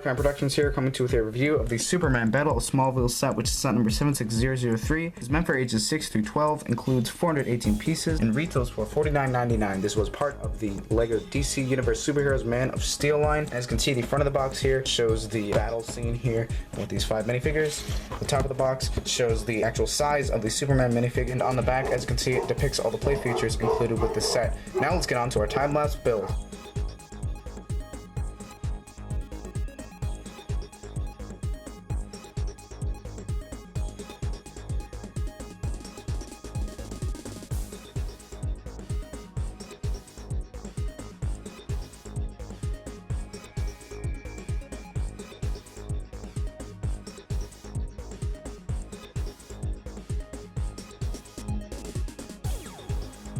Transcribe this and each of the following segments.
Fan Productions here, coming to you with a review of the Superman Battle of Smallville set, which is set number 76003. It's meant for ages 6 through 12, includes 418 pieces, and retails for $49.99. This was part of the LEGO DC Universe Superheroes Man of Steel line. As you can see, the front of the box here shows the battle scene here with these 5 minifigures. The top of the box shows the actual size of the Superman minifigure, and on the back, as you can see, it depicts all the play features included with the set. Now let's get on to our time-lapse build.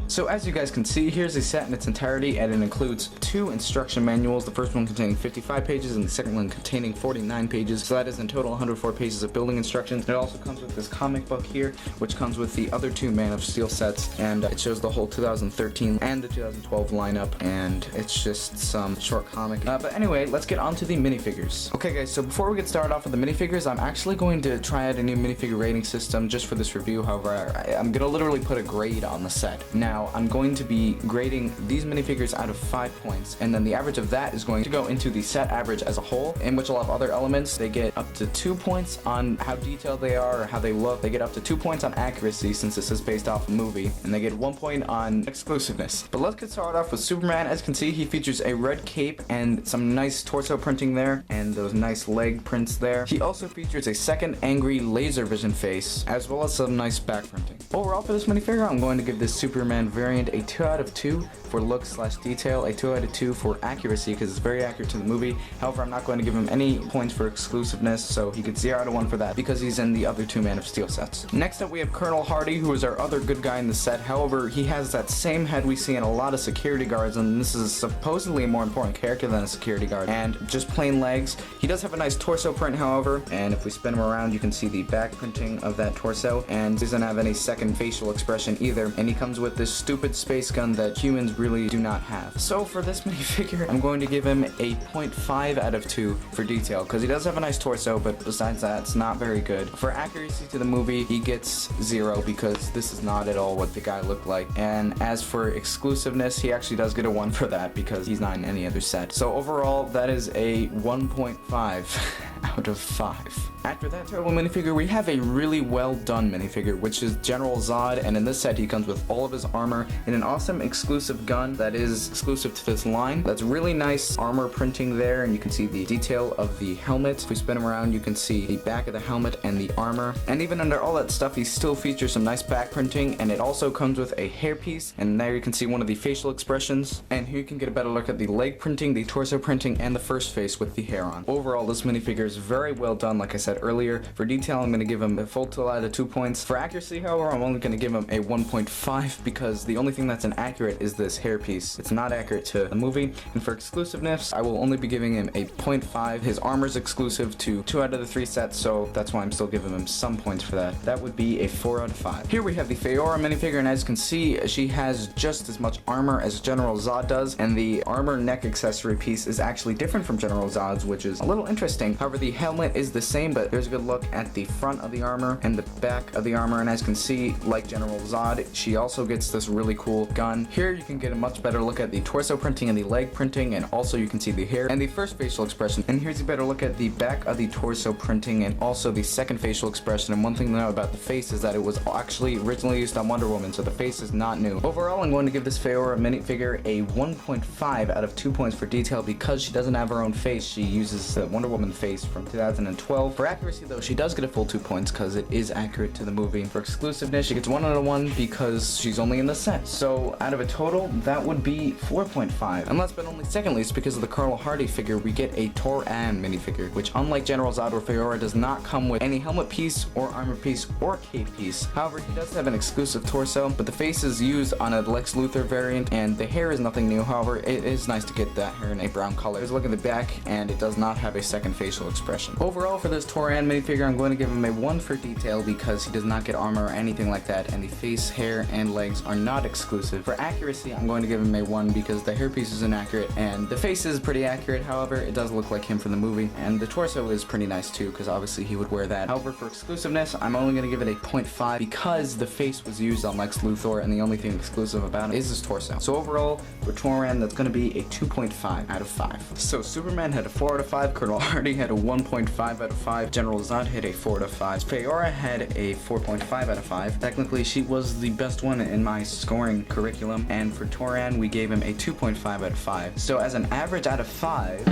So as you guys can see, here's a set in its entirety, and it includes 2 instruction manuals, the first one containing 55 pages and the second one containing 49 pages, so that is in total 104 pages of building instructions. It also comes with this comic book here, which comes with the other 2 Man of Steel sets, and it shows the whole 2013 and the 2012 lineup, and it's just some short comic. But anyway, let's get on to the minifigures. Okay guys, so before we get started off with the minifigures, I'm actually going to try out a new minifigure rating system just for this review. However, I'm going to literally put a grade on the set. Now, I'm going to be grading these minifigures out of 5 points, and then the average of that is going to go into the set average as a whole, in which will have other elements. They get up to 2 points on how detailed they are or how they look. They get up to 2 points on accuracy, since this is based off a movie, and they get 1 point on exclusiveness. But let's get started off with Superman. As you can see, he features a red cape and some nice torso printing there, and those nice leg prints there. He also features a second angry laser vision face, as well as some nice back printing. Overall for this minifigure, I'm going to give this Superman variant a 2 out of 2 for look/detail, a 2 out of 2 for accuracy because it's very accurate to the movie. However, I'm not going to give him any points for exclusiveness, so he gets 0 out of 1 for that because he's in the other 2 Man of Steel sets. Next up, we have Colonel Hardy, who is our other good guy in the set. However, he has that same head we see in a lot of security guards, and this is supposedly a more important character than a security guard, and just plain legs. He does have a nice torso print, however, and if we spin him around, you can see the back printing of that torso, and he doesn't have any second facial expression either, and he comes with this stupid space gun that humans really do not have. So for this minifigure, I'm going to give him a 0.5 out of 2 for detail, because he does have a nice torso, but besides that, it's not very good. For accuracy to the movie, he gets 0 because this is not at all what the guy looked like. And as for exclusiveness, he actually does get a 1 for that because he's not in any other set. So overall, that is a 1.5 out of 5. After that terrible minifigure, we have a really well done minifigure, which is General Zod, and in this set he comes with all of his armor and an awesome exclusive gun that is exclusive to this line. That's really nice armor printing there, and you can see the detail of the helmet. If we spin him around, you can see the back of the helmet and the armor, and even under all that stuff, he still features some nice back printing, and it also comes with a hairpiece, and there you can see one of the facial expressions, and here you can get a better look at the leg printing, the torso printing, and the first face with the hair on. Overall, this minifigure is very well done, like I said earlier. For detail, I'm going to give him a full 2 out of 2 points. For accuracy, however, I'm only going to give him a 1.5 because the only thing that's inaccurate is this hairpiece. It's not accurate to the movie. And for exclusiveness, I will only be giving him a 0.5. His armor's exclusive to 2 out of the 3 sets, so that's why I'm still giving him some points for that. That would be a 4 out of 5. Here we have the Faora minifigure, and as you can see, she has just as much armor as General Zod does, and the armor neck accessory piece is actually different from General Zod's, which is a little interesting. However, the helmet is the same, but there's a good look at the front of the armor and the back of the armor, and as you can see, like General Zod, she also gets this really cool gun. Here you can get a much better look at the torso printing and the leg printing, and also you can see the hair and the first facial expression. And here's a better look at the back of the torso printing and also the second facial expression. And one thing to know about the face is that it was actually originally used on Wonder Woman, so the face is not new. Overall, I'm going to give this Faora minifigure a 1.5 out of 2 points for detail because she doesn't have her own face. She uses the Wonder Woman face from 2012. For accuracy though, she does get a full 2 points because it is accurate to the movie. For exclusiveness, she gets 1 out of 1 because she's only in the set. So out of a total, that would be 4.5. And last but only second least, because of the Colonel Hardy figure, we get a Tor-An minifigure, which unlike General Zod or Faora, does not come with any helmet piece or armor piece or cape piece. However, he does have an exclusive torso, but the face is used on a Lex Luthor variant, and the hair is nothing new. However, it is nice to get that hair in a brown color. Let's look at the back, and it does not have a second facial expression. Overall, for this Tor-An minifigure, I'm going to give him a 1 for detail because he does not get armor or anything like that, and the face, hair, and legs are not exclusive. For accuracy, I'm going to give him a 1 because the hairpiece is inaccurate, and the face is pretty accurate. However, it does look like him from the movie, and the torso is pretty nice too because obviously he would wear that. However, for exclusiveness, I'm only going to give it a 0.5 because the face was used on Lex Luthor, and the only thing exclusive about it is his torso. So overall, for Tor-An, that's going to be a 2.5 out of 5. So Superman had a 4 out of 5, Colonel Hardy had a 1.5 out of 5, General Zod had a 4 out of 5, Faora had a 4.5 out of 5. Technically, she was the best one in my scoring curriculum, and for Tor-An, we gave him a 2.5 out of 5. So as an average out of 5,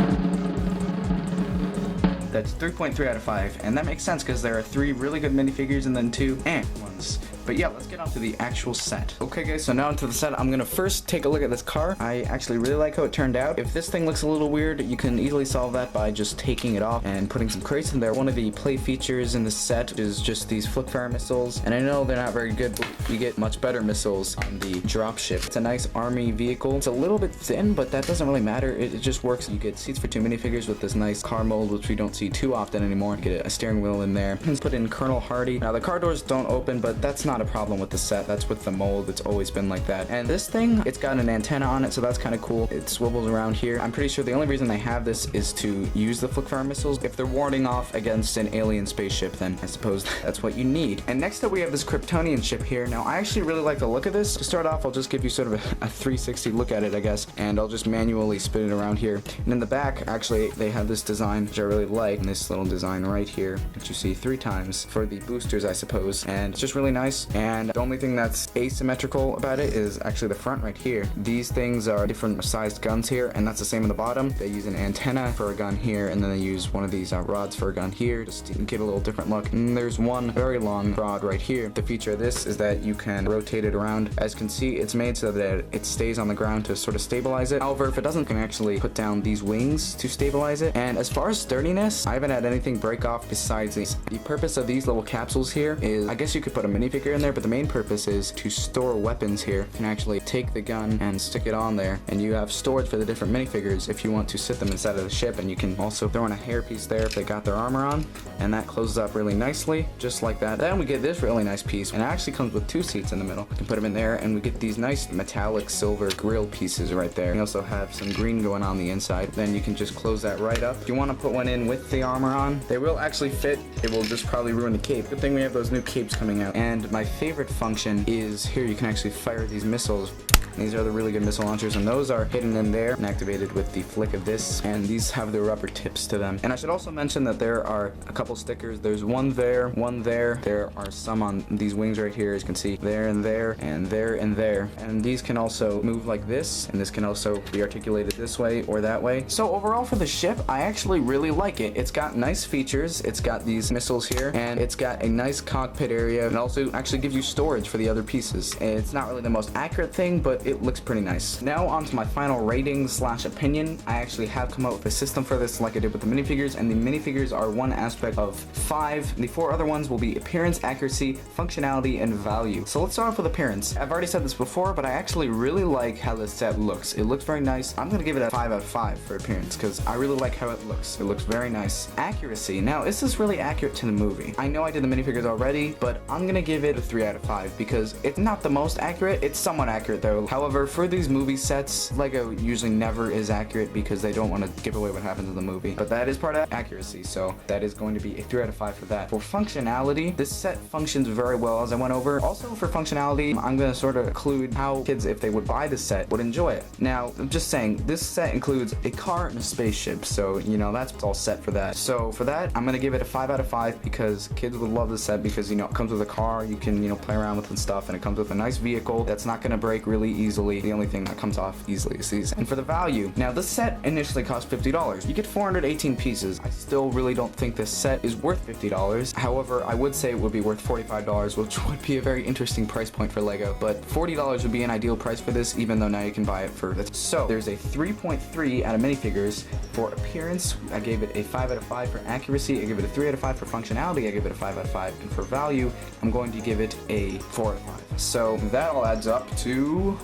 that's 3.3 out of 5, and that makes sense because there are 3 really good minifigures and then 2 ones. But yeah, let's get on to the actual set. Okay guys, so now onto the set. I'm gonna first take a look at this car. I actually really like how it turned out. If this thing looks a little weird, you can easily solve that by just taking it off and putting some crates in there. One of the play features in the set is just these flip-fire missiles, and I know they're not very good, but you get much better missiles on the dropship. It's a nice army vehicle. It's a little bit thin, but that doesn't really matter. It just works. You get seats for 2 minifigures with this nice car mold, which we don't see too often anymore. You get a steering wheel in there. Let's put in Colonel Hardy. Now the car doors don't open, but that's not a problem with the set. That's with the mold. It's always been like that. And this thing, it's got an antenna on it, so that's kind of cool. It swivels around here. I'm pretty sure the only reason they have this is to use the flip-fire missiles. If they're warding off against an alien spaceship, then I suppose that's what you need. And next up, we have this Kryptonian ship here. Now, I actually really like the look of this. To start off, I'll just give you sort of a 360 look at it, I guess, and I'll just manually spin it around here. And in the back, actually, they have this design, which I really like, and this little design right here, which you see 3 times for the boosters, I suppose. And it's just really nice. And the only thing that's asymmetrical about it is actually the front right here. These things are different sized guns here, and that's the same in the bottom. They use an antenna for a gun here, and then they use one of these rods for a gun here, just to get a little different look. And there's one very long rod right here. The feature of this is that you can rotate it around. As you can see, it's made so that it stays on the ground to sort of stabilize it. However, if it doesn't, you can actually put down these wings to stabilize it. And as far as sturdiness, I haven't had anything break off besides these. The purpose of these little capsules here is, I guess you could put a minifigure in there, but the main purpose is to store weapons here. You can actually take the gun and stick it on there, and you have storage for the different minifigures if you want to sit them inside of the ship. And you can also throw in a hairpiece there if they got their armor on, and that closes up really nicely, just like that. Then we get this really nice piece, and it actually comes with 2 seats in the middle. You can put them in there, and we get these nice metallic silver grill pieces right there. You also have some green going on the inside. Then you can just close that right up. If you want to put one in with the armor on, they will actually fit. It will just probably ruin the cape. Good thing we have those new capes coming out. And my favorite function is here. You can actually fire these missiles. These are the really good missile launchers, and those are hidden in there and activated with the flick of this, and these have the rubber tips to them. And I should also mention that there are a couple stickers. There's one there, one there. There are some on these wings right here, as you can see, there and there, and there and there. And these can also move like this, and this can also be articulated this way or that way. So overall for the ship, I actually really like it. It's got nice features. It's got these missiles here, and it's got a nice cockpit area, and also actually gives you storage for the other pieces. It's not really the most accurate thing, but it looks pretty nice. Now on to my final rating / opinion. I actually have come up with a system for this like I did with the minifigures, and the minifigures are one aspect of 5. The 4 other ones will be appearance, accuracy, functionality, and value. So let's start off with appearance. I've already said this before, but I actually really like how this set looks. It looks very nice. I'm gonna give it a 5 out of 5 for appearance because I really like how it looks. It looks very nice. Accuracy. Now, is this really accurate to the movie? I know I did the minifigures already, but I'm gonna give it a 3 out of 5 because it's not the most accurate. It's somewhat accurate though. However, for these movie sets, Lego usually never is accurate because they don't want to give away what happens in the movie. But that is part of accuracy, so that is going to be a 3 out of 5 for that. For functionality, this set functions very well as I went over. Also for functionality, I'm going to sort of include how kids, if they would buy this set, would enjoy it. Now, I'm just saying, this set includes a car and a spaceship, so, you know, that's all set for that. So for that, I'm going to give it a 5 out of 5 because kids would love this set because, you know, it comes with a car, you can, you know, play around with and stuff, and it comes with a nice vehicle that's not going to break really easily. The only thing that comes off easily is these. And for the value, now this set initially cost $50. You get 418 pieces. I still really don't think this set is worth $50. However, I would say it would be worth $45, which would be a very interesting price point for Lego. But $40 would be an ideal price for this, even though now you can buy it for this. So there's a 3.3 out of minifigures. For appearance, I gave it a 5 out of 5. For accuracy, I give it a 3 out of 5. For functionality, I give it a 5 out of 5. And for value, I'm going to give it a 4 out of 5. So that all adds up to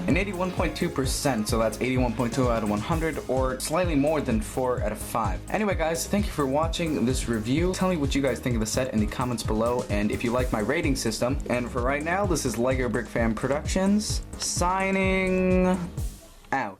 an 81.2%, so that's 81.2 out of 100, or slightly more than 4 out of 5. Anyway guys, thank you for watching this review. Tell me what you guys think of the set in the comments below, and if you like my rating system. And for right now, this is LEGO Brick Fan Productions, signing out.